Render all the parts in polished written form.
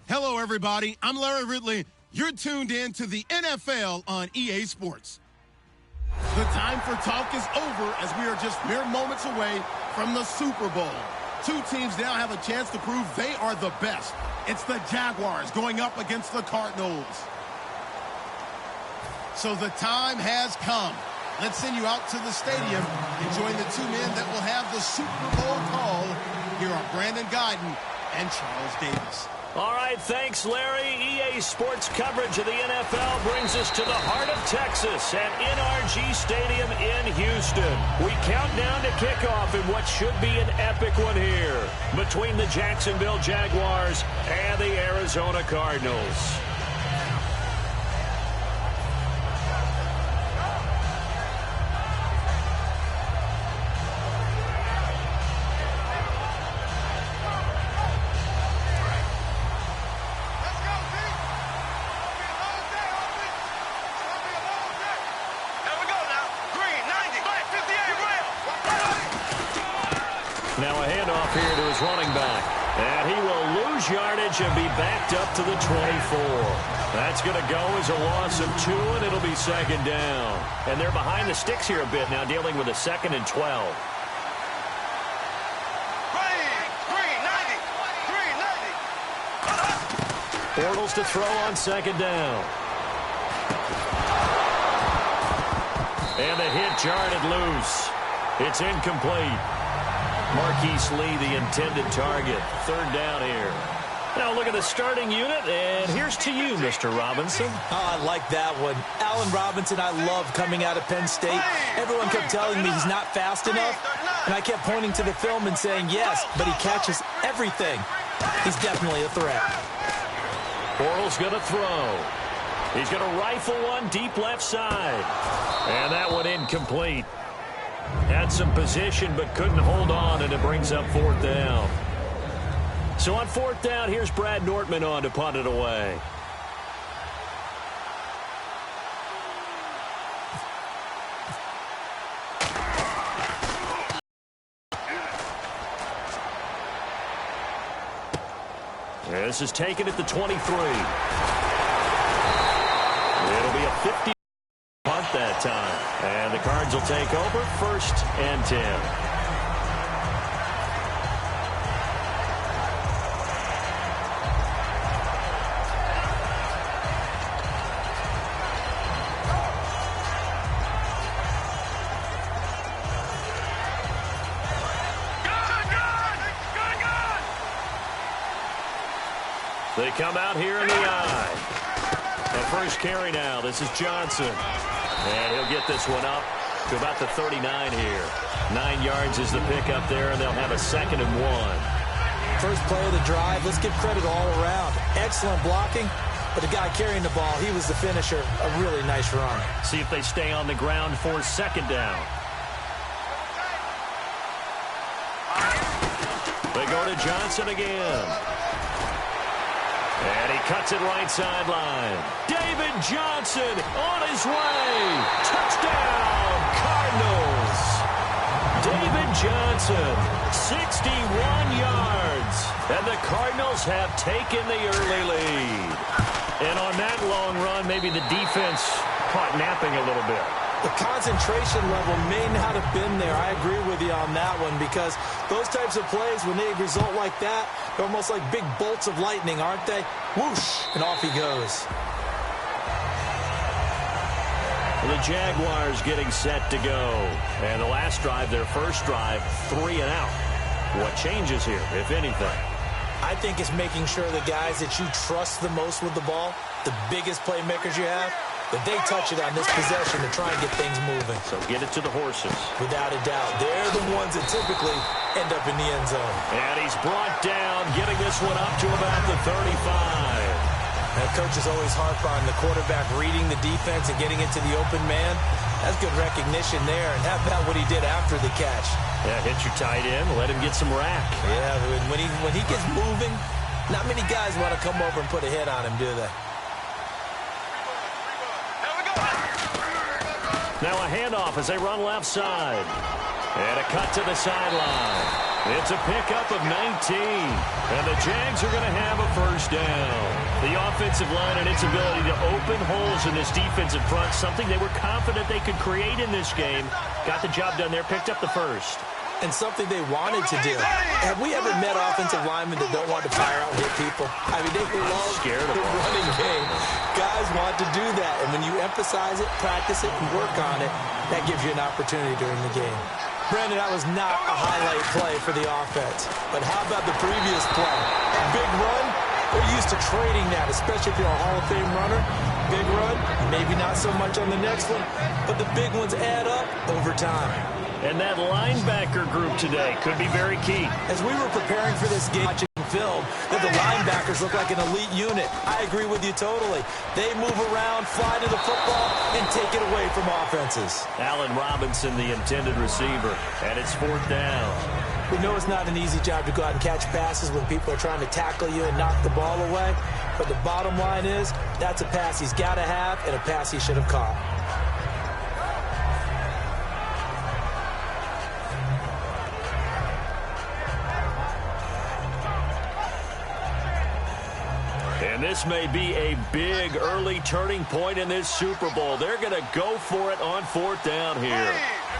Hello, everybody. I'm Larry Ridley. You're tuned in to the NFL on EA Sports. The time for talk is over as we are just mere moments away from the Super Bowl. Two teams now have a chance to prove they are the best. It's the Jaguars going up against the Cardinals. So the time has come. Let's send you out to the stadium and join the two men that will have the Super Bowl call. Here are Brandon Guyton and Charles Davis. All right, thanks, Larry. EA Sports coverage of the NFL brings us to the heart of Texas at NRG Stadium in Houston. We count down to kickoff in what should be an epic one here between the Jacksonville Jaguars and the Arizona Cardinals. Now a handoff here to his running back. And he will lose yardage and be backed up to the 24. That's going to go as a loss of 2, and it'll be second down. And they're behind the sticks here a bit now, dealing with a 2nd and 12. Bortles to throw on 2nd down. And the hit jarred loose. It's incomplete. Marquise Lee, the intended target. 3rd down here. Now look at the starting unit, and here's to you, Mr. Robinson. Oh, I like that one. Allen Robinson, I love coming out of Penn State. Everyone kept telling me he's not fast enough, and I kept pointing to the film and saying yes, but he catches everything. He's definitely a threat. Bortles going to throw. He's going to rifle one deep left side. And that one incomplete. Had some position but couldn't hold on, and it brings up 4th down. So on 4th down, here's Brad Nortman on to punt it away. This is taken at the 23. It'll be a 50 punt that time. And the Cards will take over 1st and 10. They come out here in the eye. The first carry now. This is Johnson. And he'll get this one up to about the 39 here. 9 yards is the pickup there, and they'll have a 2nd and 1. First play of the drive. Let's give credit all around. Excellent blocking, but the guy carrying the ball, he was the finisher. A really nice run. See if they stay on the ground for 2nd down. They go to Johnson again. And he cuts it right sideline. David Johnson on his way. Touchdown, Cardinals. David Johnson, 61 yards. And the Cardinals have taken the early lead. And on that long run, maybe the defense caught napping a little bit. The concentration level may not have been there. I agree with you on that one, because those types of plays, when they result like that, they're almost like big bolts of lightning, aren't they? Whoosh, and off he goes. The Jaguars getting set to go. And the last drive, their first drive, 3 and out. What changes here, if anything? I think it's making sure the guys that you trust the most with the ball, the biggest playmakers you have, that they touch it on this possession to try and get things moving. So get it to the horses. Without a doubt. They're the ones that typically end up in the end zone. And he's brought down, getting this one up to about the 35. That coach is always harp on the quarterback reading the defense and getting into the open man. That's good recognition there. And how about what he did after the catch? Yeah, hit your tight end, let him get some rack. Yeah, when he gets moving, Not many guys want to come over and put a hit on him, do they? Now a handoff as they run left side. And a cut to the sideline. It's a pickup of 19. And the Jags are going to have a first down. The offensive line and its ability to open holes in this defensive front, something they were confident they could create in this game. Got the job done there, picked up the first. And something they wanted to do. Have we ever met offensive linemen that don't want to fire out and hit people? I mean, they love the running game. Guys want to do that. And when you emphasize it, practice it, and work on it, that gives you an opportunity during the game. Brandon, that was not a highlight play for the offense. But how about the previous play? A big run? They're used to trading that, especially if you're a Hall of Fame runner. Big run, maybe not so much on the next one, but the big ones add up over time. And that linebacker group today could be very key. As we were preparing for this game, watching film, that the linebackers look like an elite unit. I agree with you totally. They move around, fly to the football, and take it away from offenses. Allen Robinson, the intended receiver, and it's 4th down. We know it's not an easy job to go out and catch passes when people are trying to tackle you and knock the ball away. But the bottom line is, that's a pass he's got to have and a pass he should have caught. And this may be a big early turning point in this Super Bowl. They're going to go for it on 4th down here.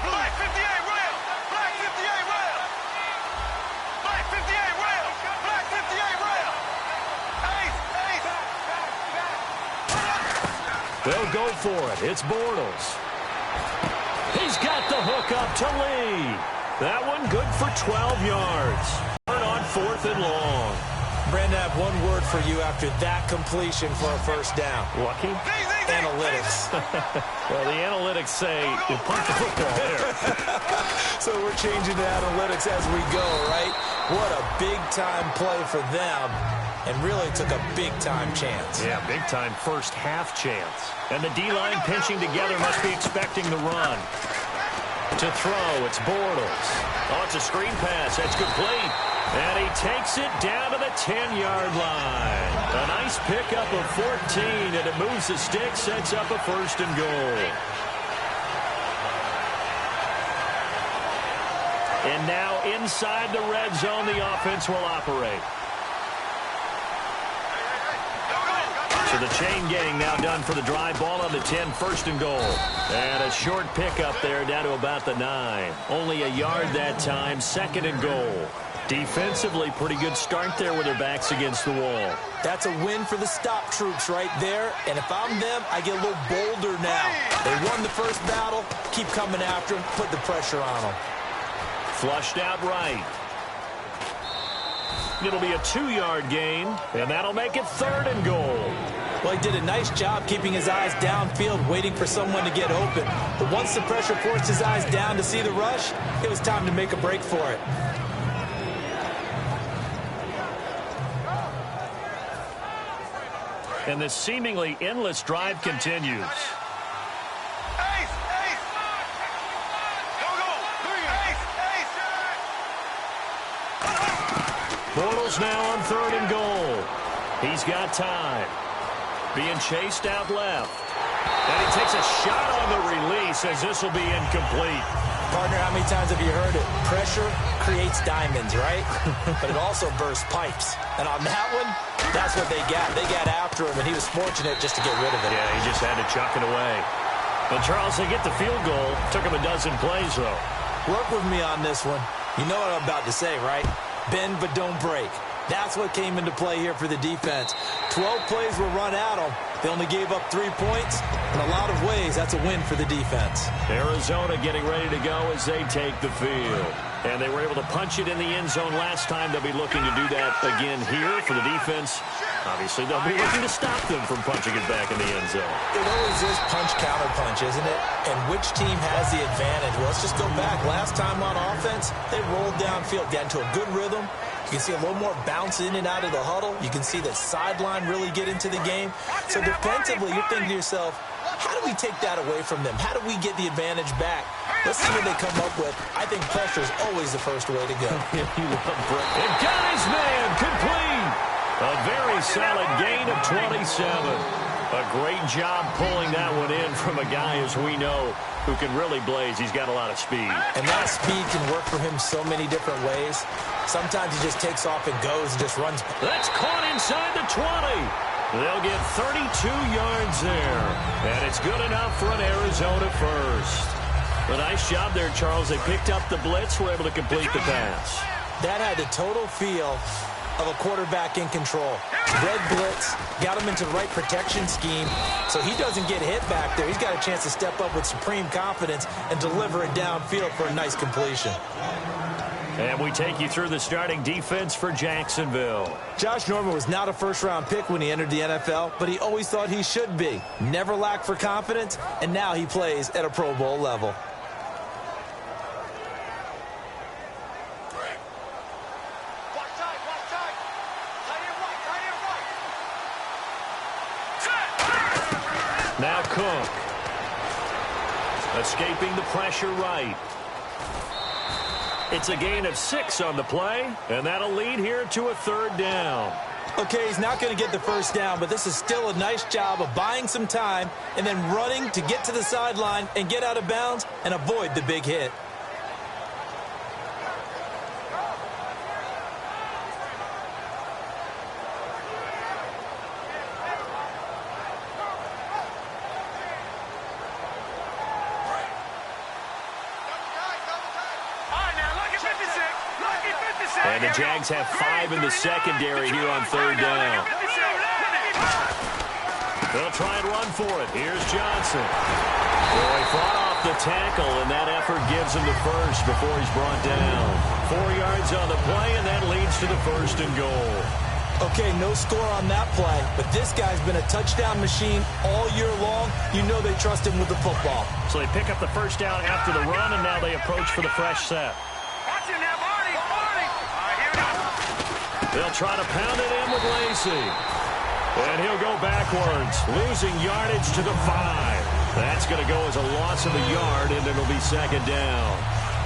Black 58 rail! Black 58 rail! Black 58 rail! Black 58 rail! Ace! They'll go for it. It's Bortles. He's got the hook up to Lee. That one good for 12 yards. Turn on 4th and long. Brandon, I have one word for you after that completion for a first down. Lucky? Analytics. Well, the analytics say you punt the football there. So we're changing to analytics as we go, right? What a big-time play for them, and really took a big-time chance. Yeah, big-time first half chance. And the D-line pinching together must be expecting the run. To throw, it's Bortles. Oh, it's a screen pass. That's complete. And he takes it down to the 10-yard line. A nice pickup of 14, and it moves the stick, sets up a 1st and goal. And now inside the red zone, the offense will operate. So the chain gang now done for the drive. Ball on the 10, 1st and goal. And a short pickup there down to about the 9. Only a yard that time, 2nd and goal. Defensively, pretty good start there with their backs against the wall. That's a win for the stop troops right there. And if I'm them, I get a little bolder now. They won the first battle. Keep coming after them. Put the pressure on them. Flushed out right. It'll be a 2-yard gain, and that'll make it 3rd and goal. Well, he did a nice job keeping his eyes downfield, waiting for someone to get open. But once the pressure forced his eyes down to see the rush, it was time to make a break for it. And this seemingly endless drive continues. Ace! Ace! Go! Ace! Bortles now on 3rd and goal. He's got time. Being chased out left. And he takes a shot on the release as this will be incomplete. Partner, how many times have you heard it? Pressure creates diamonds, right? But it also bursts pipes. And on that one, that's what they got. They got after him, and he was fortunate just to get rid of it. Yeah, he just had to chuck it away. And Charles, they get the field goal. Took him a dozen plays, though. Work with me on this one. You know what I'm about to say, right? Bend but don't break. That's what came into play here for the defense. 12 plays were run at them. They only gave up 3 points. In a lot of ways, that's a win for the defense. Arizona getting ready to go as they take the field. And they were able to punch it in the end zone last time. They'll be looking to do that again here for the defense. Obviously, they'll be looking to stop them from punching it back in the end zone. It always is punch-counter-punch, isn't it? And which team has the advantage? Well, let's just go back. Last time on offense, they rolled downfield, got into a good rhythm. You can see a little more bounce in and out of the huddle. You can see the sideline really get into the game. So defensively, you're thinking to yourself, how do we take that away from them? How do we get the advantage back? Let's see what they come up with. I think pressure is always the first way to go. And got his man complete. A very solid gain of 27. A great job pulling that one in from a guy, as we know, who can really blaze. He's got a lot of speed. And that speed can work for him so many different ways. Sometimes he just takes off and goes and just runs. That's caught inside the 20. They'll get 32 yards there. And it's good enough for an Arizona first. A nice job there, Charles. They picked up the blitz, were able to complete the pass. That had the total feel of a quarterback in control. Red blitz, got him into the right protection scheme, so he doesn't get hit back there. He's got a chance to step up with supreme confidence and deliver it downfield for a nice completion. And we take you through the starting defense for Jacksonville. Josh Norman was not a first-round pick when he entered the NFL, but he always thought he should be. Never lacked for confidence, and now he plays at a Pro Bowl level. Now Cook. Escaping the pressure right. It's a gain of 6 on the play, and that'll lead here to a third down. Okay, he's not going to get the first down, but this is still a nice job of buying some time and then running to get to the sideline and get out of bounds and avoid the big hit. And the Jags have 5 in the secondary here on third down. They'll try and run for it. Here's Johnson. Well, he fought off the tackle, and that effort gives him the first before he's brought down. 4 yards on the play, and that leads to the first and goal. Okay, no score on that play, but this guy's been a touchdown machine all year long. You know they trust him with the football. So they pick up the first down after the run, and now they approach for the fresh set. They'll try to pound it in with Lacy. And he'll go backwards, losing yardage to the 5. That's going to go as a loss of a yard, and it'll be second down.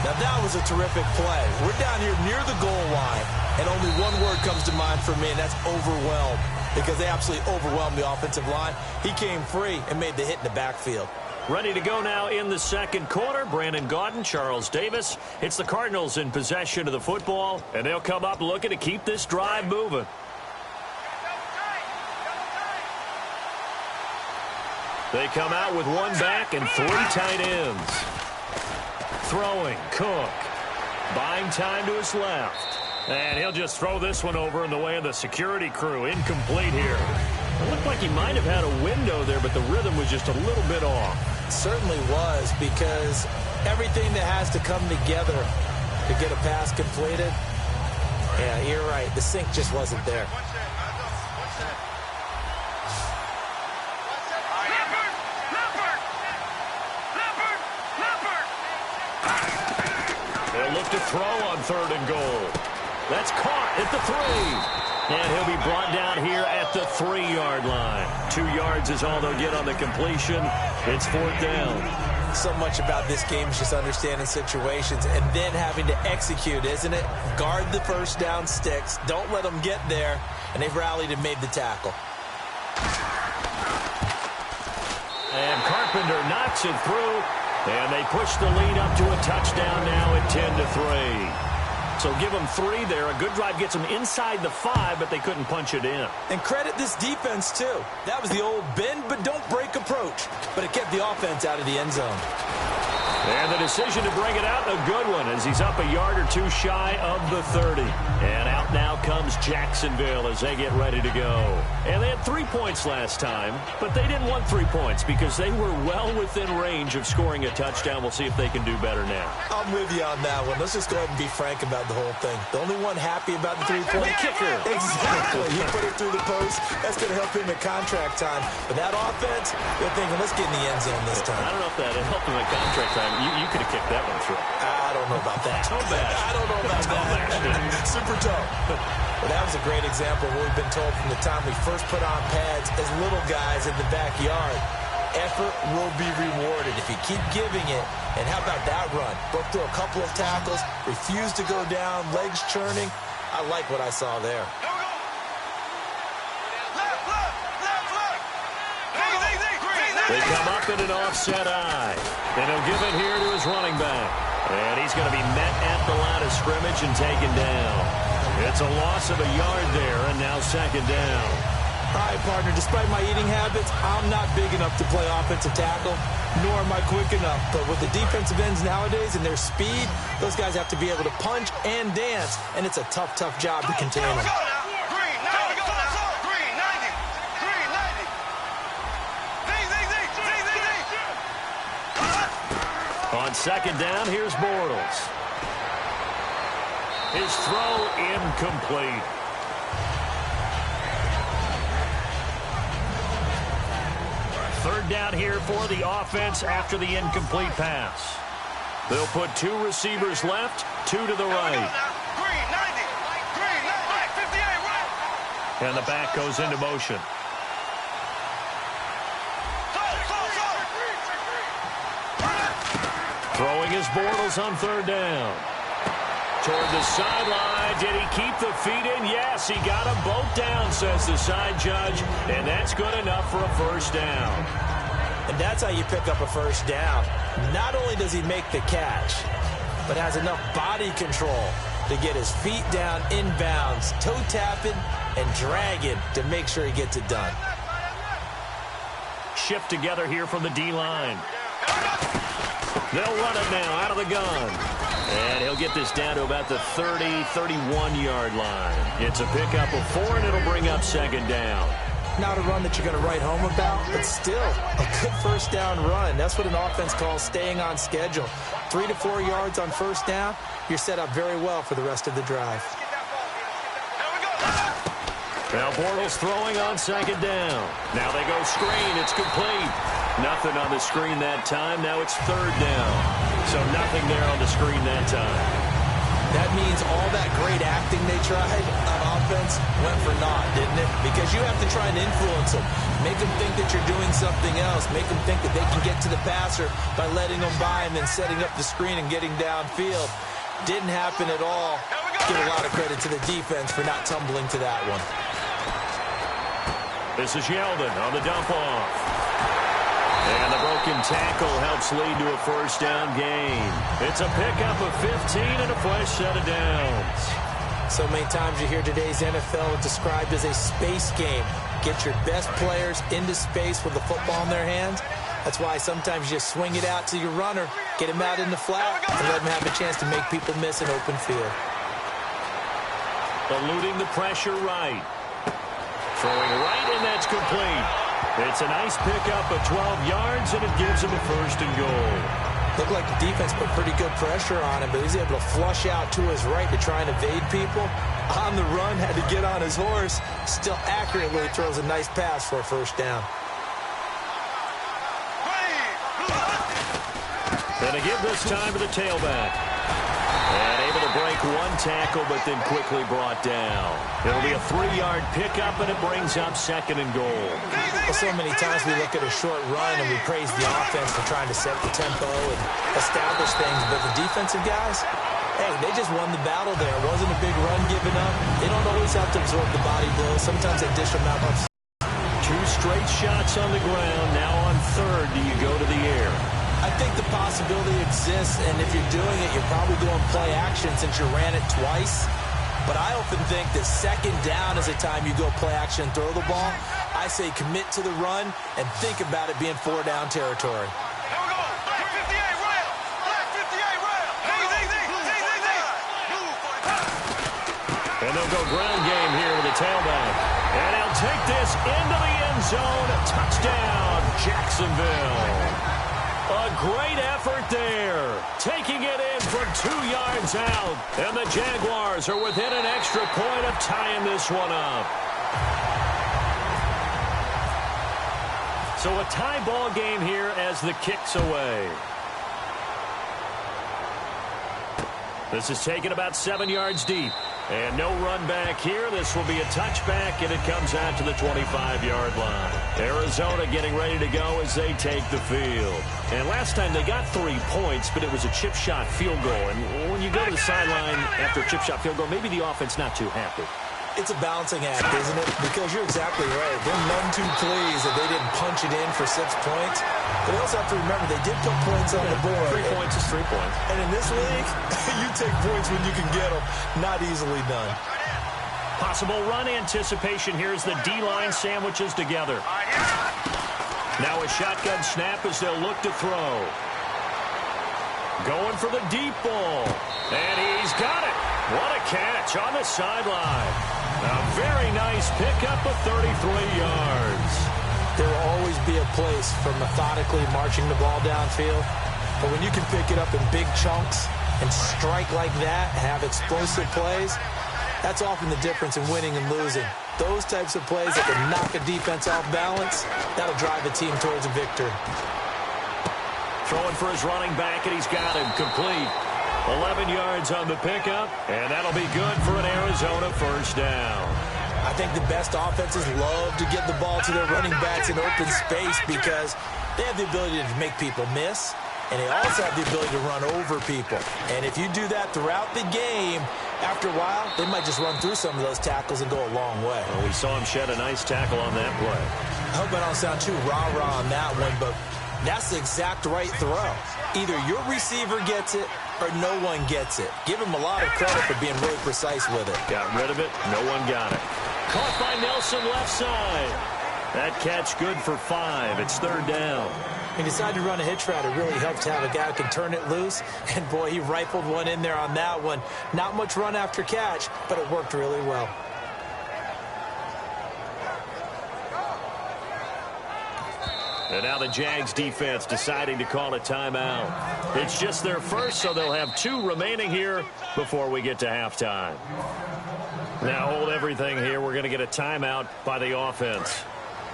Now that was a terrific play. We're down here near the goal line, and only one word comes to mind for me, and that's overwhelmed, because they absolutely overwhelmed the offensive line. He came free and made the hit in the backfield. Ready to go now in the second quarter. Brandon Gaudin, Charles Davis. It's the Cardinals in possession of the football, and they'll come up looking to keep this drive moving. They come out with 1 back and 3 tight ends. Throwing, Cook. Buying time to his left. And he'll just throw this one over in the way of the security crew. Incomplete here. It looked like he might have had a window there, but the rhythm was just a little bit off. It certainly was, because everything that has to come together to get a pass completed, yeah, you're right. The sync just wasn't there. They'll look to throw on third and goal. That's caught at the 3. And he'll be brought down here at the 3-yard line. 2 yards is all they'll get on the completion. It's fourth down. So much about this game is just understanding situations and then having to execute, isn't it? Guard the first down sticks. Don't let them get there. And they've rallied and made the tackle. And Carpenter knocks it through. And they push the lead up to a touchdown now at 10-3. So give them 3 there. A good drive gets them inside the 5, but they couldn't punch it in. And credit this defense, too. That was the old bend but don't break approach. But it kept the offense out of the end zone. And the decision to bring it out, a good one, as he's up a yard or 2 shy of the 30. And out now comes Jacksonville as they get ready to go. And they had 3 points last time, but they didn't want 3 points because they were well within range of scoring a touchdown. We'll see if they can do better now. I'm with you on that one. Let's just go ahead and be frank about the whole thing. The only one happy about the 3-point kicker. Exactly. You put it through the post. That's going to help him at contract time. But that offense, they're thinking, let's get in the end zone this time. I don't know if that helped him at contract time. You could have kicked that one through. I don't know about that. I don't know about that. Super toe. But that was a great example of what we've been told from the time we first put on pads as little guys in the backyard. Effort will be rewarded if you keep giving it. And how about that run? Broke through a couple of tackles, refused to go down, legs churning. I like what I saw there. They come up in an offset eye. And he'll give it here to his running back. And he's going to be met at the line of scrimmage and taken down. It's a loss of a yard there, and now second down. All right, partner, despite my eating habits, I'm not big enough to play offensive tackle, nor am I quick enough. But with the defensive ends nowadays and their speed, those guys have to be able to punch and dance, and it's a tough, tough job to contain them. On second down, here's Bortles. His throw incomplete. Third down here for the offense after the incomplete pass. They'll put two receivers left, two to the right. And the back goes into motion. Throwing his Bortles on third down. Toward the sideline. Did he keep the feet in? Yes, he got them both down, says the side judge. And that's good enough for a first down. And that's how you pick up a first down. Not only does he make the catch, but has enough body control to get his feet down inbounds, toe tapping and dragging to make sure he gets it done. Shift together here from the D-line. They'll run it now out of the gun. And he'll get this down to about the 30, 31-yard line. It's a pickup of 4, and it'll bring up second down. Not a run that you're going to write home about, but still a good first down run. That's what an offense calls staying on schedule. 3 to 4 yards on first down, you're set up very well for the rest of the drive. Now Bortles throwing on second down. Now they go screen. It's complete. Nothing on the screen that time. Now it's third down. So nothing there on the screen that time. That means all that great acting they tried on offense went for naught, didn't it? Because you have to try and influence them. Make them think that you're doing something else. Make them think that they can get to the passer by letting them by and then setting up the screen and getting downfield. Didn't happen at all. Give a lot of credit to the defense for not tumbling to that one. This is Yeldon on the dump off. And the broken tackle helps lead to a first down gain. It's a pickup of 15 and a fresh set of downs. So many times you hear today's NFL described as a space game. Get your best players into space with the football in their hands. That's why sometimes you swing it out to your runner, get him out in the flat, and let him have a chance to make people miss an open field. Eluding the pressure right. Throwing right, and that's complete. It's a nice pickup of 12 yards, and it gives him a first and goal. Looked like the defense put pretty good pressure on him, but he's able to flush out to his right to try and evade people. On the run, had to get on his horse. Still accurately throws a nice pass for a first down. And a give this time to the tailback. And able to break one tackle, but then quickly brought down. It'll be a 3-yard pickup, and it brings up second and goal. Well, so many times we look at a short run and we praise the offense for trying to set the tempo and establish things, but the defensive guys, hey, they just won the battle there. It wasn't a big run given up. They don't always have to absorb the body blows. Sometimes they dish them out. 2 straight shots on the ground. Now on third, do you go to the air? I think the possibility exists, and if you're doing it, you're probably doing play action since you ran it twice. But I often think that second down is a time you go play action and throw the ball. I say commit to the run and think about it being 4-down territory. Here we go. Black 58 rail. Black 58 rail. And they'll go ground game here with a tailback. And he'll take this into the end zone. Touchdown, Jacksonville. A great effort there. Taking it in from 2 yards out. And the Jaguars are within an extra point of tying this one up. So a tie ball game here as the kick's away. This is taken about 7 yards deep. And no run back here. This will be a touchback, and it comes out to the 25-yard line. Arizona getting ready to go as they take the field. And last time they got 3 points, but it was a chip shot field goal. And when you go to the sideline after a chip shot field goal, maybe the offense not too happy. It's a balancing act, isn't it? Because you're exactly right. They're none too pleased that they didn't punch it in for 6 points. But they also have to remember they did put points on the board. 3 points is 3 points. And in this league, you take points when you can get them. Not easily done. Possible run anticipation here as the D-line sandwiches together. Now a shotgun snap as they'll look to throw. Going for the deep ball. And he's got it. What a catch on the sideline. A very nice pickup of 33 yards. There will always be a place for methodically marching the ball downfield. But when you can pick it up in big chunks and strike like that, have explosive plays, that's often the difference in winning and losing. Those types of plays that can knock a defense off balance, that'll drive a team towards a victory. Throwing for his running back, and he's got him complete. 11 yards on the pickup, and that'll be good for an Arizona first down. I think the best offenses love to get the ball to their running backs in open space because they have the ability to make people miss, and they also have the ability to run over people. And if you do that throughout the game, after a while, they might just run through some of those tackles and go a long way. Well, we saw him shed a nice tackle on that play. I hope I don't sound too rah-rah on that one, but that's the exact right throw. Either your receiver gets it or no one gets it. Give him a lot of credit for being really precise with it. Got rid of it. No one got it. Caught by Nelson left side. That catch good for 5. It's third down. He decided to run a hitch route. It really helps to have a guy who can turn it loose. And, boy, he rifled one in there on that one. Not much run after catch, but it worked really well. And now the Jags defense deciding to call a timeout. It's just their first, so they'll have 2 remaining here before we get to halftime. Now hold everything here. We're going to get a timeout by the offense.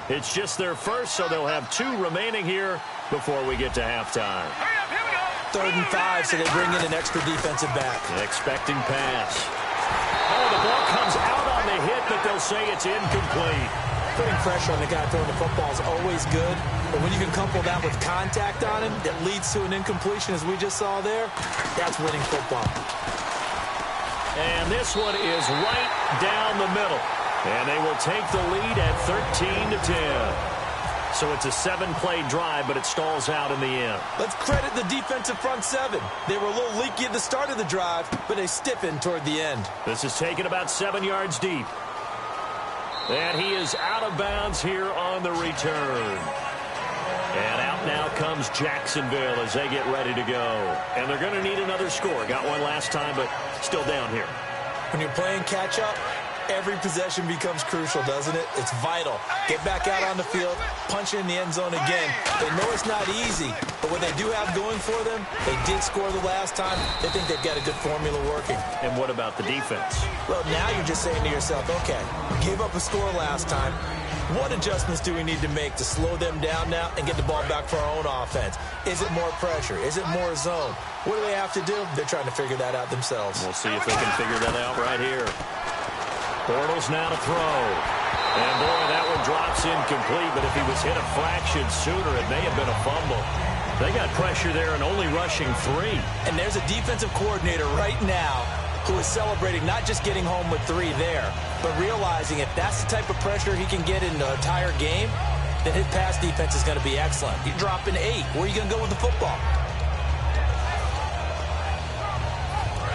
It's just their first, so they'll have 2 remaining here before we get to halftime. 3rd and 5, so they bring in an extra defensive back. Expecting pass. Oh, the ball comes out on the hit, but they'll say it's incomplete. Putting pressure on the guy throwing the football is always good, but when you can couple that with contact on him that leads to an incompletion, as we just saw there, that's winning football. And this one is right down the middle. And they will take the lead at 13-10. So it's a 7-play drive, but it stalls out in the end. Let's credit the defensive front 7. They were a little leaky at the start of the drive, but they stiffened toward the end. This is taken about 7 yards deep. And he is out of bounds here on the return. And out now comes Jacksonville as they get ready to go. And they're going to need another score. Got one last time, but still down here. When you're playing catch-up, every possession becomes crucial, doesn't it? It's vital. Get back out on the field, punch in the end zone again. They know it's not easy, but what they do have going for them, they did score the last time. They think they've got a good formula working. And what about the defense? Well, now you're just saying to yourself, okay, gave up a score last time. What adjustments do we need to make to slow them down now and get the ball back for our own offense? Is it more pressure? Is it more zone? What do they have to do? They're trying to figure that out themselves. We'll see if they can figure that out right here. Bortles now to throw. And, boy, that one drops incomplete, but if he was hit a fraction sooner, it may have been a fumble. They got pressure there and only rushing 3. And there's a defensive coordinator right now who is celebrating not just getting home with 3 there, but realizing if that's the type of pressure he can get in the entire game, then his pass defense is going to be excellent. You're dropping 8. Where are you going to go with the football?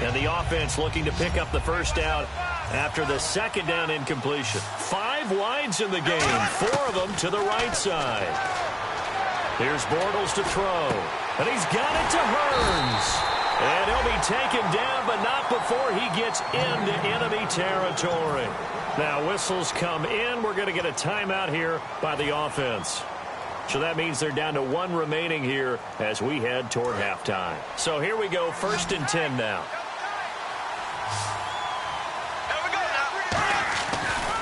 And the offense looking to pick up the first down after the second down incompletion. 5 wides in the game, 4 of them to the right side. Here's Bortles to throw, and he's got it to Hearns. And he'll be taken down, but not before he gets into enemy territory. Now whistles come in. We're going to get a timeout here by the offense. So that means they're down to 1 remaining here as we head toward halftime. So here we go, 1st and 10 now.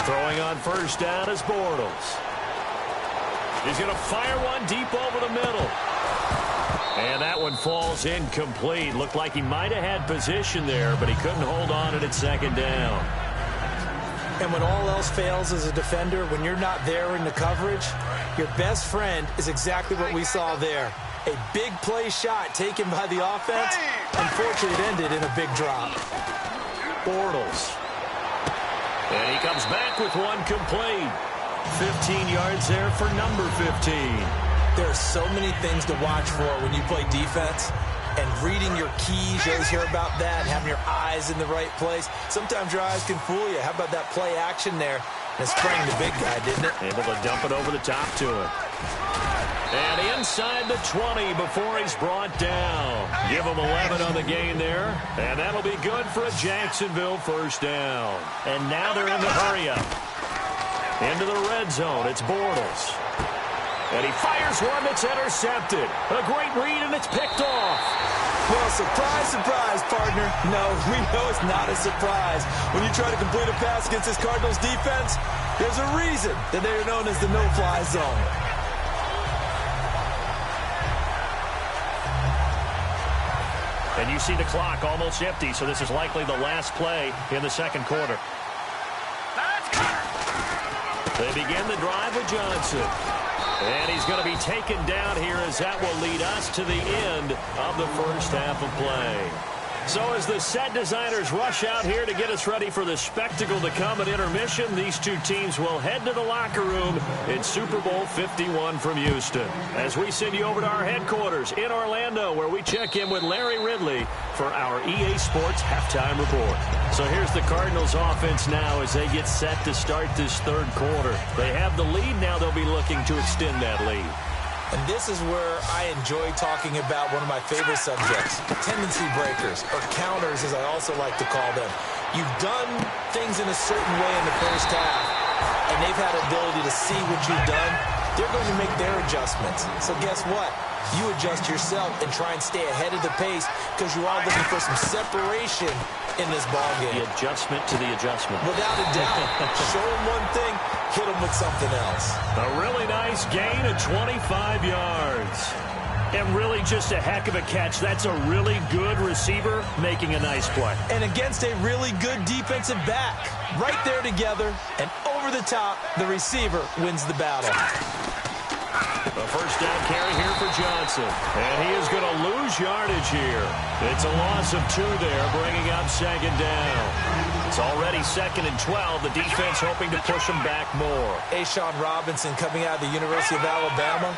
Throwing on first down is Bortles. He's going to fire one deep over the middle. And that one falls incomplete. Looked like he might have had position there, but he couldn't hold on at second down. And when all else fails as a defender, when you're not there in the coverage, your best friend is exactly what we saw there. A big play shot taken by the offense. Unfortunately, it ended in a big drop. Bortles. And he comes back with one complete. 15 yards there for number 15. There are so many things to watch for when you play defense. And reading your keys, you always hear about that, having your eyes in the right place. Sometimes your eyes can fool you. How about that play action there? And it sprang the big guy, didn't it? Able to dump it over the top to him. And inside the 20 before he's brought down. Give him 11 on the gain there. And that'll be good for a Jacksonville first down. And now they're in the hurry-up. Into the red zone. It's Bortles. And he fires one that's intercepted. A great read, and it's picked off. Well, surprise, surprise, partner. No, we know it's not a surprise. When you try to complete a pass against this Cardinals defense, there's a reason that they're known as the no-fly zone. And you see the clock almost empty, so this is likely the last play in the second quarter. They begin the drive with Johnson. And he's going to be taken down here as that will lead us to the end of the first half of play. So as the set designers rush out here to get us ready for the spectacle to come at intermission, these two teams will head to the locker room in Super Bowl 51 from Houston. As we send you over to our headquarters in Orlando, where we check in with Larry Ridley for our EA Sports halftime report. So here's the Cardinals offense now as they get set to start this third quarter. They have the lead. Now they'll be looking to extend that lead. And this is where I enjoy talking about one of my favorite subjects, tendency breakers, or counters as I also like to call them. You've done things in a certain way in the first half, and they've had the ability to see what you've done. They're going to make their adjustments. So guess what? You adjust yourself and try and stay ahead of the pace because you are looking for some separation in this ballgame. The adjustment to the adjustment. Without a doubt. Show them one thing, hit them with something else. A really nice gain of 25 yards. And really just a heck of a catch. That's a really good receiver making a nice play. And against a really good defensive back. Right there together, and over the top, the receiver wins the battle. A first down carry here for Johnson. And he is going to lose yardage here. It's a loss of 2 there, bringing up second down. It's already 2nd and 12. The defense hoping to push him back more. A'Shawn Robinson coming out of the University of Alabama.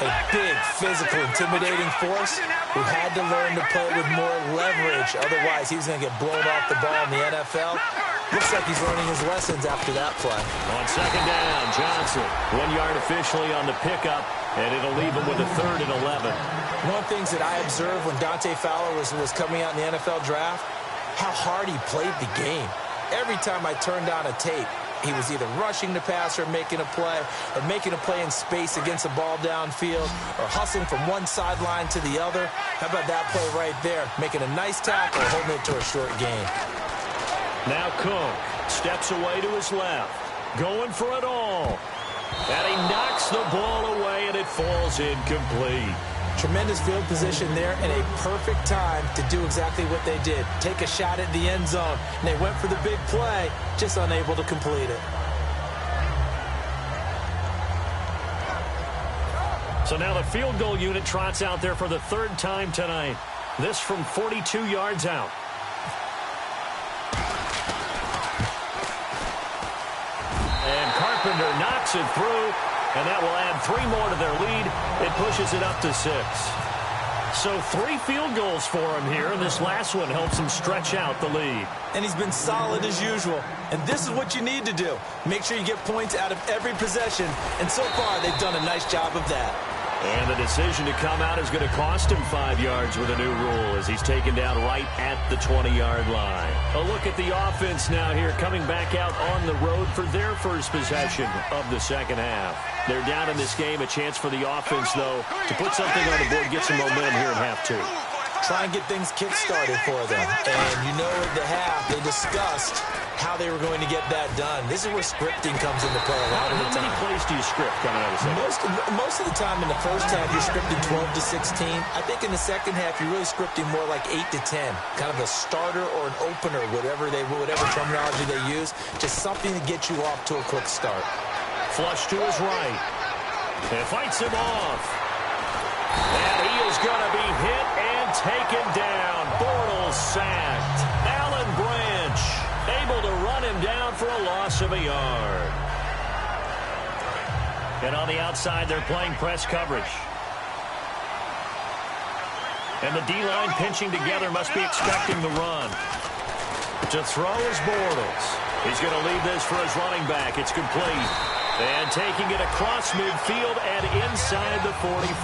A big, physical, intimidating force who had to learn to play with more leverage. Otherwise, he was going to get blown off the ball in the NFL. Looks like he's learning his lessons after that play. On second down, Johnson. 1 yard officially on the pickup, and it'll leave him with a 3rd and 11. One of the things that I observed when Dante Fowler was coming out in the NFL draft, how hard he played the game. Every time I turned on a tape, he was either rushing the passer, making a play, or making a play in space against the ball downfield, or hustling from one sideline to the other. How about that play right there? Making a nice tackle, holding it to a short gain. Now Cook steps away to his left, going for it all. And he knocks the ball away, and it falls incomplete. Tremendous field position there and a perfect time to do exactly what they did. Take a shot at the end zone. And they went for the big play, just unable to complete it. So now the field goal unit trots out there for the 3rd time tonight. This from 42 yards out. And Carpenter knocks it through. And that will add 3 more to their lead. It pushes it up to 6. So 3 field goals for him here, and this last one helps him stretch out the lead. And he's been solid as usual. And this is what you need to do. Make sure you get points out of every possession. And so far, they've done a nice job of that. And the decision to come out is going to cost him 5 yards with a new rule as he's taken down right at the 20-yard line. A look at the offense now here, coming back out on the road for their first possession of the second half. They're down in this game. A chance for the offense, though, to put something on the board, get some momentum here in half 2. Try and get things kick-started for them. And you know at the half, they discussed how they were going to get that done. This is where scripting comes into play a lot of the time. How many plays do you script coming out of the second? Most of the time in the first half, you're scripting 12 to 16. I think in the second half, you're really scripting more like 8 to 10. Kind of a starter or an opener, whatever terminology they use. Just something to get you off to a quick start. Flush to his right. And fights him off. And he is going to be hit and taken down. Bortles sacked. Alan Branch able to run him down for for a loss of a yard. And on the outside, they're playing press coverage. And the D-line pinching together must be expecting the run. To throw is Bortles. He's going to leave this for his running back. It's complete. And taking it across midfield and inside the 45.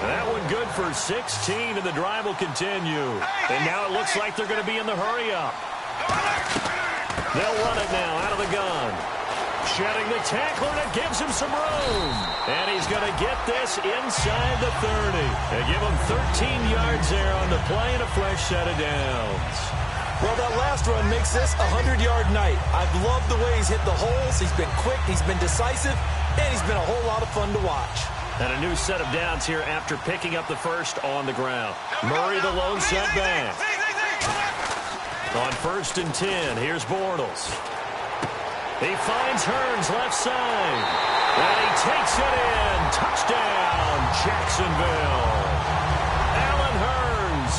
That one good for 16, and the drive will continue. And now it looks like they're going to be in the hurry-up. They'll run it now out of the gun. Shedding the tackler, and it gives him some room. And he's going to get this inside the 30. They give him 13 yards there on the play and a fresh set of downs. Well, that last run makes this a 100-yard night. I've loved the way he's hit the holes. He's been quick, he's been decisive, and he's been a whole lot of fun to watch. And a new set of downs here after picking up the first on the ground. Murray the lone setback. On 1st and 10, here's Bortles. He finds Hearns left side. And he takes it in. Touchdown, Jacksonville. Allen Hearns,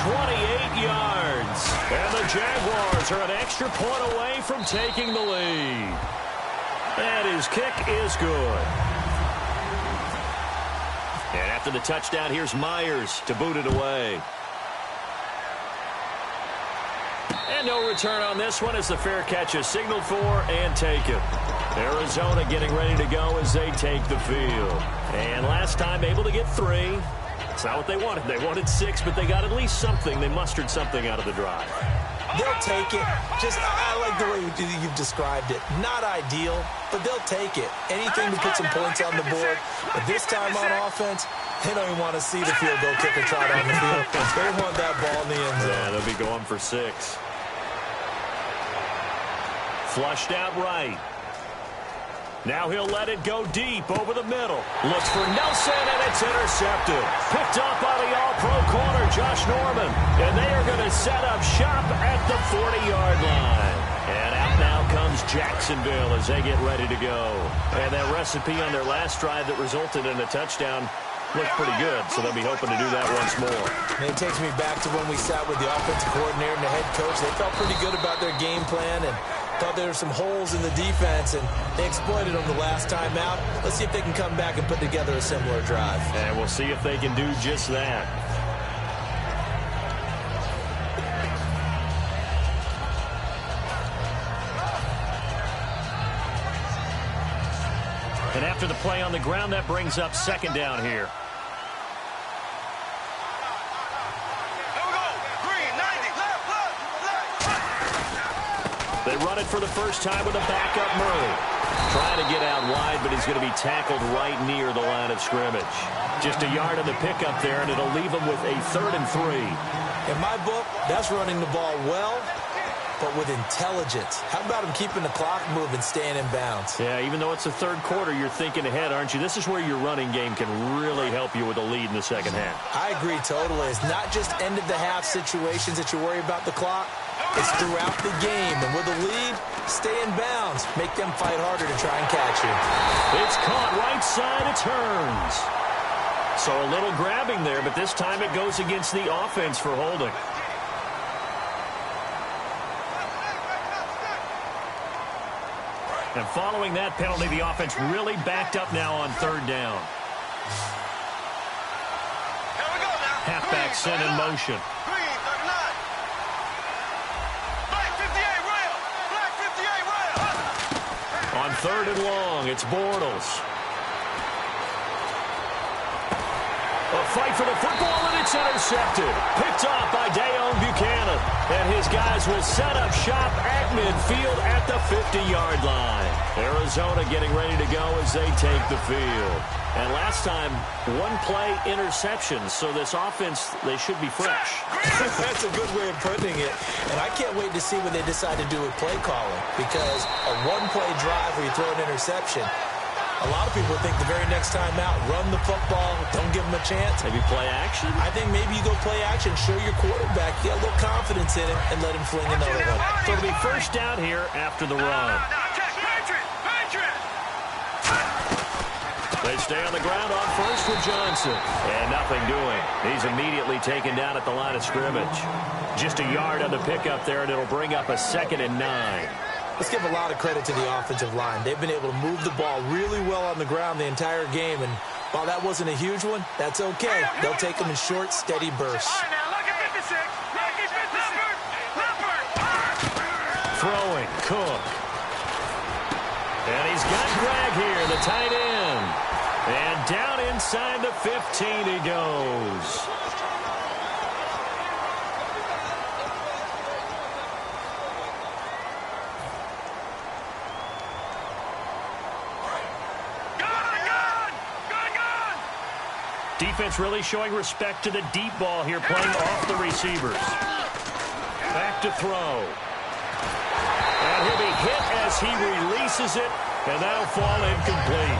28 yards. And the Jaguars are an extra point away from taking the lead. And his kick is good. And after the touchdown, here's Myers to boot it away. And no return on this one as the fair catch is signaled for and taken. Arizona getting ready to go as they take the field. And last time able to get 3. It's not what they wanted. They wanted 6, but they got at least something. They mustered something out of the drive. They'll take it. I like the way you've described it. Not ideal, but they'll take it. Anything to put some points on the board. But this time on offense, they don't even want to see the field goal kicker trot on the field. They want that ball in the end zone. Yeah, they'll be going for 6. Flushed out right. Now he'll let it go deep over the middle. Looks for Nelson, and it's intercepted. Picked up by the all-pro corner, Josh Norman. And they are going to set up shop at the 40-yard line. And out now comes Jacksonville as they get ready to go. And that recipe on their last drive that resulted in a touchdown looked pretty good, so they'll be hoping to do that once more. And it takes me back to when we sat with the offensive coordinator and the head coach. They felt pretty good about their game plan and thought there were some holes in the defense, and they exploited them the last time out. Let's see if they can come back and put together a similar drive. And we'll see if they can do just that. And after the play on the ground, that brings up 2nd down here. They run it for the first time with a backup Murray. Trying to get out wide, but he's going to be tackled right near the line of scrimmage. Just a yard on the pickup there, and it'll leave him with a 3rd and 3. In my book, that's running the ball well, but with intelligence. How about him keeping the clock moving, staying in bounds? Yeah, even though it's the 3rd quarter, you're thinking ahead, aren't you? This is where your running game can really help you with a lead in the 2nd half. I agree totally. It's not just end-of-the-half situations that you worry about the clock. It's throughout the game. And with a lead, stay in bounds. Make them fight harder to try and catch you. It's caught right side. It turns. So a little grabbing there, but this time it goes against the offense for holding. And following that penalty, the offense really backed up now on 3rd down. Halfback sent in motion. On 3rd and long, it's Bortles. A fight for the football, and it's intercepted. Picked off by Dayon Buchanan. And his guys will set up shop at midfield at the 50-yard line. Arizona getting ready to go as they take the field. And last time, 1-play interceptions. So this offense, they should be fresh. That's a good way of putting it. And I can't wait to see what they decide to do with play calling. Because a 1-play drive where you throw an interception, a lot of people think the very next time out, run the football, don't give them a chance. Maybe play action? I think maybe you go play action, show your quarterback, get a little confidence in him, and let him fling another one. So it'll be 1st down here after the run. They stay on the ground on 1st with Johnson. And nothing doing. He's immediately taken down at the line of scrimmage. Just a yard on the pickup there, and it'll bring up a 2nd and 9. Let's give a lot of credit to the offensive line. They've been able to move the ball really well on the ground the entire game, and while that wasn't a huge one, that's okay. They'll take them in short, steady bursts. All right, now, look at 56. Look at 56. Throwing, Cook. And he's got Greg here, the tight end. And down inside the 15 he goes. Defense really showing respect to the deep ball here, playing off the receivers. Back to throw. And he'll be hit as he releases it, and that'll fall incomplete.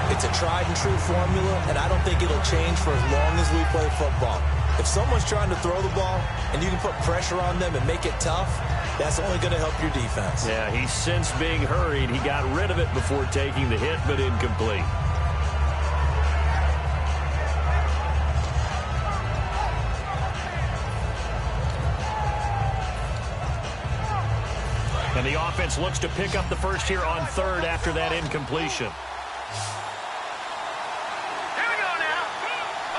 It's a tried and true formula, and I don't think it'll change for as long as we play football. If someone's trying to throw the ball and you can put pressure on them and make it tough, that's only going to help your defense. Yeah, he's since being hurried. He got rid of it before taking the hit, but incomplete. And the offense looks to pick up the first here on third after that incompletion. Here we go now.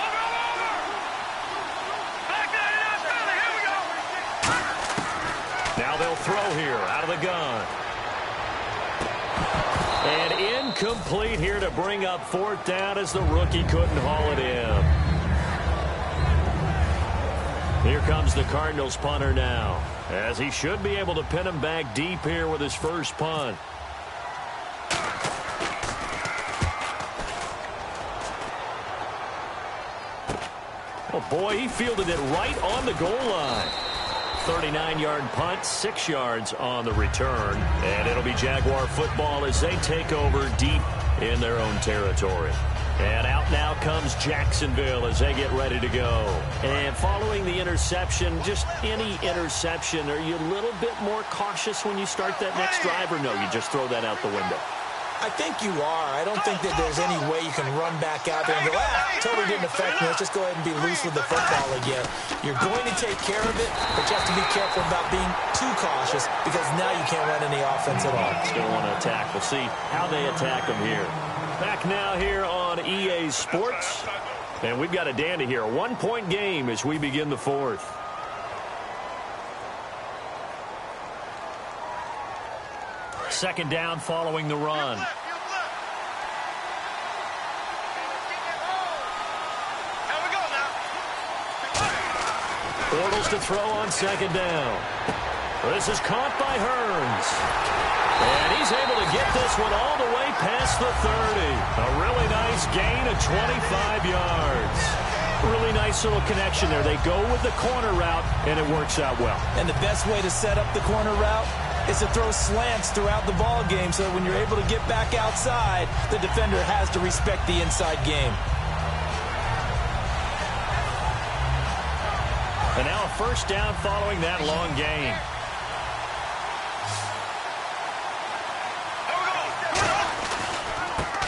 Over. Back there, here we go. Now they'll throw here out of the gun. And incomplete here to bring up fourth down as the rookie couldn't haul it in. Here comes the Cardinals punter now, as he should be able to pin him back deep here with his first punt. Oh, boy, he fielded it right on the goal line. 39-yard punt, 6 yards on the return. And it'll be Jaguar football as they take over deep in their own territory. And out now comes Jacksonville as they get ready to go. And following the interception, just any interception, are you a little bit more cautious when you start that next drive, or no, you just throw that out the window? I think you are. I don't think that there's any way you can run back out there and go, totally didn't affect me. Let's just go ahead and be loose with the football again. You're going to take care of it, but you have to be careful about being too cautious because now you can't run any offense at all. Still want to attack. We'll see how they attack them here. Back now here on EA Sports. And we've got a dandy here. A one-point game as we begin the fourth. Second down following the run. Bortles to throw on second down. This is caught by Hearns. And he's able to get this one all the way past the 30. A really nice gain of 25 yards. Really nice little connection there. They go with the corner route, and it works out well. And the best way to set up the corner route is to throw slants throughout the ball game so that when you're able to get back outside, the defender has to respect the inside game. And now a first down following that long gain.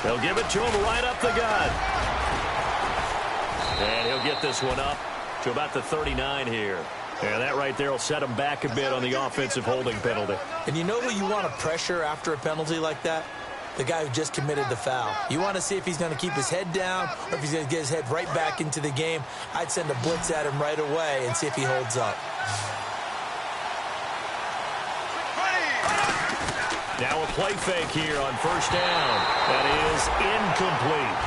They'll give it to him right up the gut. And he'll get this one up to about the 39 here. And that right there will set him back a bit on the offensive holding penalty. And you know who you want to pressure after a penalty like that? The guy who just committed the foul. You want to see if he's going to keep his head down or if he's going to get his head right back into the game. I'd send a blitz at him right away and see if he holds up. Now a play fake here on first down. That is incomplete.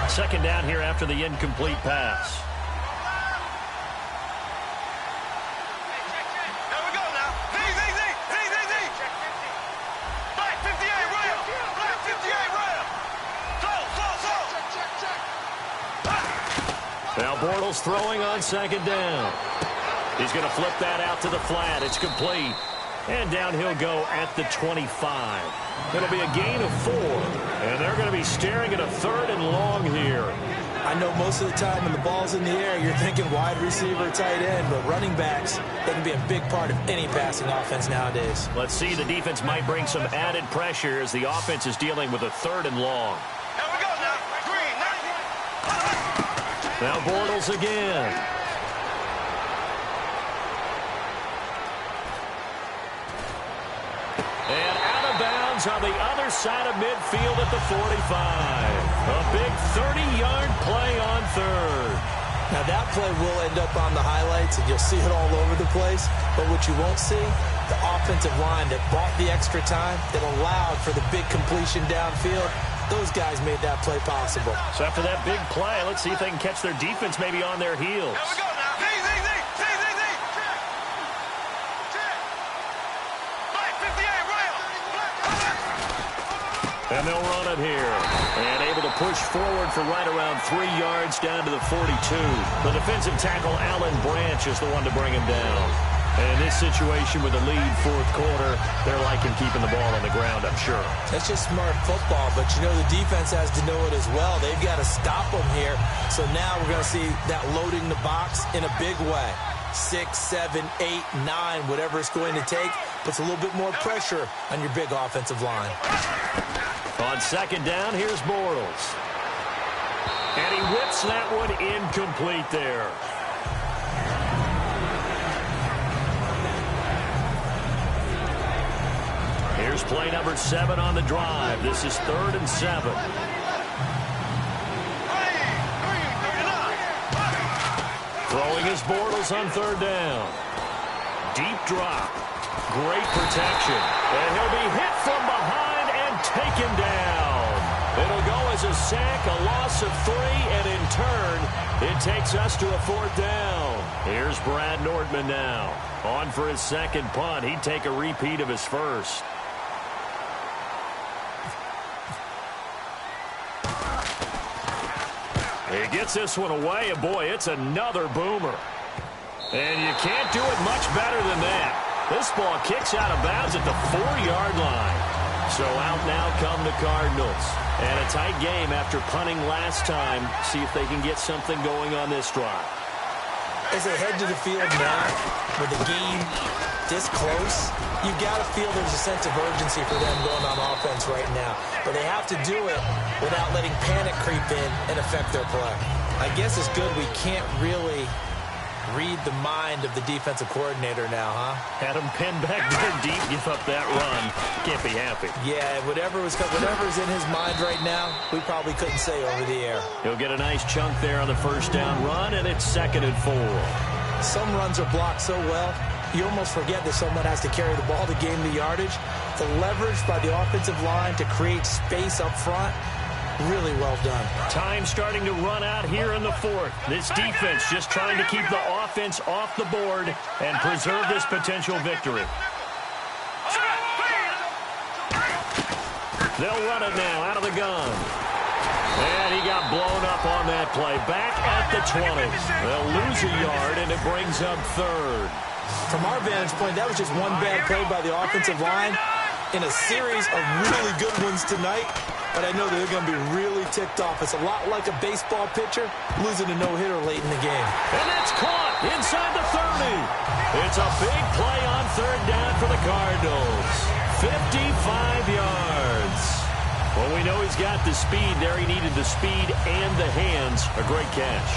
Second down here after the incomplete pass. There we go now. Z. Black 58 rail. Black 58 rail. Slow. Now Bortles throwing on second down. He's going to flip that out to the flat. It's complete. And down he'll go at the 25. It'll be a gain of 4. And they're going to be staring at a third and long here. I know most of the time when the ball's in the air, you're thinking wide receiver, tight end, but running backs, they can be a big part of any passing offense nowadays. Let's see, the defense might bring some added pressure as the offense is dealing with a 3rd and long. Here we go now. Green. Now Bortles again. And out of bounds on the other side of midfield at the 45. A big 30-yard play on 3rd. Now that play will end up on the highlights, and you'll see it all over the place. But what you won't see, the offensive line that bought the extra time, that allowed for the big completion downfield, those guys made that play possible. So after that big play, let's see if they can catch their defense maybe on their heels. Here we go now. Z. Check. Black 58 rail. And they'll run it here. And able to push forward for right around 3 yards down to the 42. The defensive tackle, Alan Branch, is the one to bring him down. And in this situation with the lead 4th quarter, they're liking keeping the ball on the ground, I'm sure. That's just smart football, but you know the defense has to know it as well. They've got to stop them here. So now we're going to see that loading the box in a big way. 6, 7, 8, 9, whatever it's going to take, puts a little bit more pressure on your big offensive line. On 2nd down, here's Bortles. And he whips that one incomplete there. Here's play number 7 on the drive. This is 3rd and 7. Throwing his Bortles on 3rd down. Deep drop. Great protection. And he'll be hit from behind and taken down. It'll go as a sack, a loss of 3, and in turn, it takes us to a 4th down. Here's Brad Nordman now. On for his 2nd punt. He'd take a repeat of his 1st. He gets this one away, and boy, it's another boomer. And you can't do it much better than that. This ball kicks out of bounds at the 4-yard line. So out now come the Cardinals. And a tight game after punting last time. See if they can get something going on this drive. As they head to the field now, with the game this close, you got to feel there's a sense of urgency for them going on offense right now. But they have to do it without letting panic creep in and affect their play. I guess it's good we can't really read the mind of the defensive coordinator now, huh? Had him pinned back there deep, give up that run. Can't be happy. Yeah, whatever's in his mind right now, we probably couldn't say over the air. He'll get a nice chunk there on the 1st down run, and it's 2nd and 4. Some runs are blocked so well, you almost forget that someone has to carry the ball to gain the yardage. The leverage by the offensive line to create space up front, really well done. Time starting to run out here in the 4th. This defense just trying to keep the offense off the board and preserve this potential victory. They'll run it now out of the gun. And he got blown up on that play. Back at the 20. They'll lose a yard, and it brings up 3rd. From our vantage point, that was just one bad play by the offensive line in a series of really good ones tonight. But I know that they're going to be really ticked off. It's a lot like a baseball pitcher losing a no-hitter late in the game. And that's caught inside the 30. It's a big play on 3rd down for the Cardinals. 55 yards. Well, we know he's got the speed there. He needed the speed and the hands. A great catch.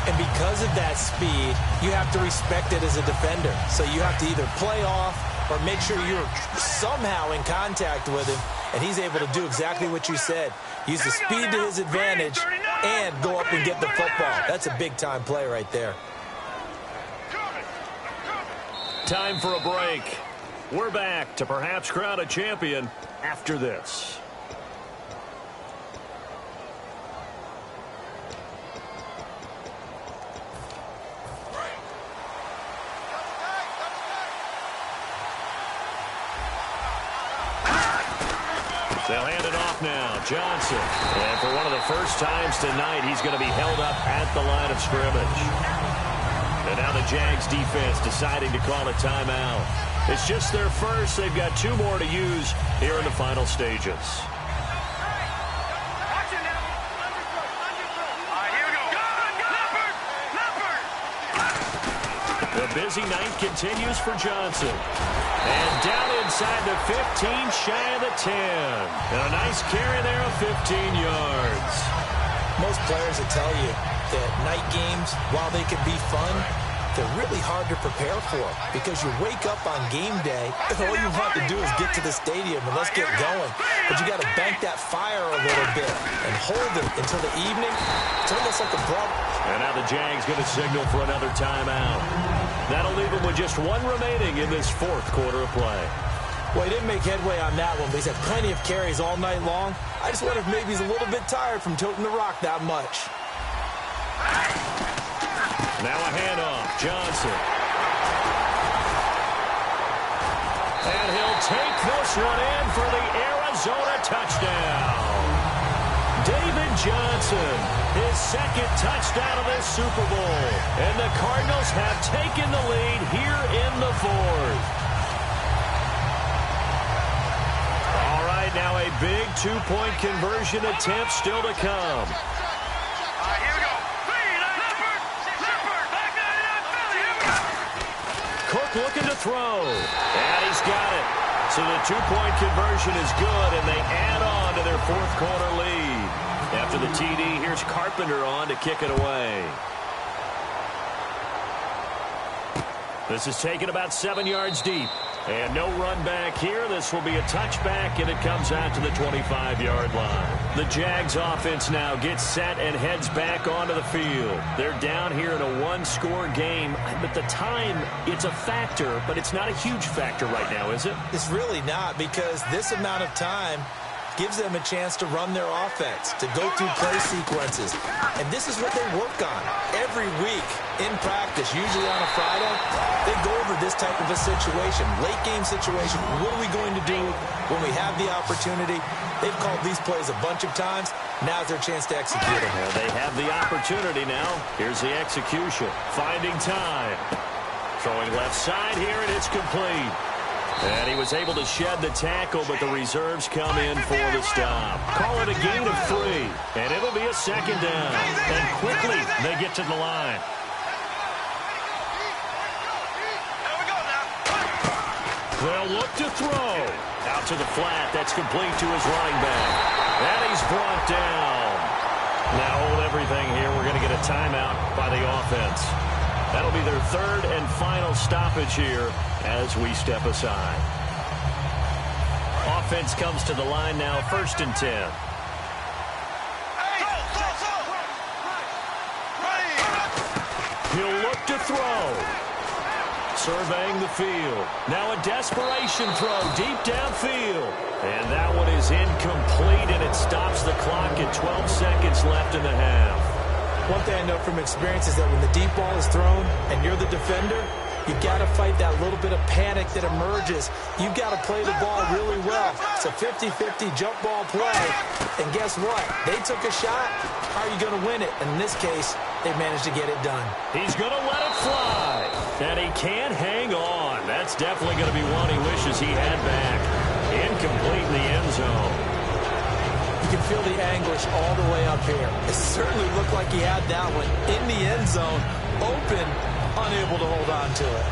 And because of that speed, you have to respect it as a defender. So you have to either play off or make sure you're somehow in contact with him. And he's able to do exactly what you said. Use the speed to his advantage and go up and get the football. That's a big-time play right there. Time for a break. We're back to perhaps crown a champion after this. They'll hand it off now. Johnson. And for one of the first times tonight, he's going to be held up at the line of scrimmage. And now the Jags defense deciding to call a timeout. It's just their first. They've got 2 more to use here in the final stages. All right, here we go. busy night continues for Johnson. And down inside the 15, shy of the 10. And a nice carry there of 15 yards. Most players will tell you that night games, while they can be fun, they're really hard to prepare for because you wake up on game day and all you want to do is get to the stadium and let's get going. But you got to bank that fire a little bit and hold it until the evening. It's almost like a blood. And now the Jags going to signal for another timeout. That'll leave them with just one remaining in this fourth quarter of play. Well, he didn't make headway on that one, but he's had plenty of carries all night long. I just wonder if maybe he's a little bit tired from toting the rock that much. Now a handoff, Johnson. And he'll take this one in for the Arizona touchdown. David Johnson, his second touchdown of this Super Bowl. And the Cardinals have taken the lead here in the fourth. All right, now a big two-point conversion attempt still to come. Cook looking to throw. And he's got it. So the two-point conversion is good, and they add on to their fourth quarter lead. After the TD, here's Carpenter on to kick it away. This is taken about 7 yards deep. And no run back here. This will be a touchback, and it comes out to the 25-yard line. The Jags offense now gets set and heads back onto the field. They're down here in a one-score game. At the time, it's a factor, but it's not a huge factor right now, is it? It's really not, because this amount of time gives them a chance to run their offense, to go through play sequences. And this is what they work on every week in practice, usually on a Friday. They go over this type of a situation, late game situation. What are we going to do when we have the opportunity? They've called these plays a bunch of times. Now's their chance to execute them. Well, they have the opportunity now. Here's the execution. Finding time. Throwing left side here, and it's complete. And he was able to shed the tackle, but the reserves come in for the stop. Call it a gain of 3, and it'll be a second down. And quickly, they get to the line. They'll look to throw. Out to the flat. That's complete to his running back. And he's brought down. Now hold everything here. We're going to get a timeout by the offense. That'll be their third and final stoppage here as we step aside. Offense comes to the line now, 1st and 10. He'll look to throw. Surveying the field. Now a desperation throw deep downfield. And that one is incomplete, and it stops the clock at 12 seconds left in the half. One thing I know from experience is that when the deep ball is thrown and you're the defender, you've got to fight that little bit of panic that emerges. You've got to play the ball really well. It's a 50-50 jump ball play. And guess what? They took a shot. How are you going to win it? And in this case, they managed to get it done. He's going to let it fly. And he can't hang on. That's definitely going to be one he wishes he had back. Incomplete in the end zone. You can feel the anguish all the way up here. It certainly looked like he had that one in the end zone, open, unable to hold on to it.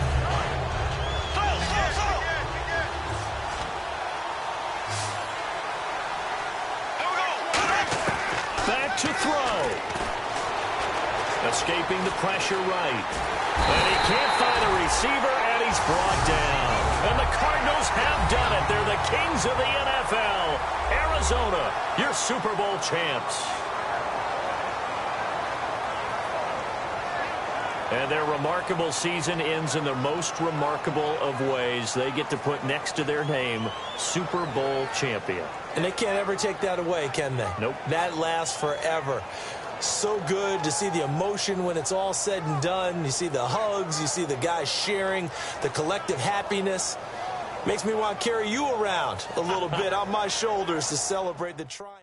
Back to throw. Escaping the pressure right. And he can't find a receiver, and he's brought down. And the Cardinals have done it. They're the kings of the NFL. Arizona, your Super Bowl champs. And their remarkable season ends in the most remarkable of ways. They get to put next to their name, Super Bowl champion. And they can't ever take that away, can they? Nope. That lasts forever. So good to see the emotion when it's all said and done. You see the hugs, you see the guys sharing, the collective happiness. Makes me want to carry you around a little bit on my shoulders to celebrate the triumph.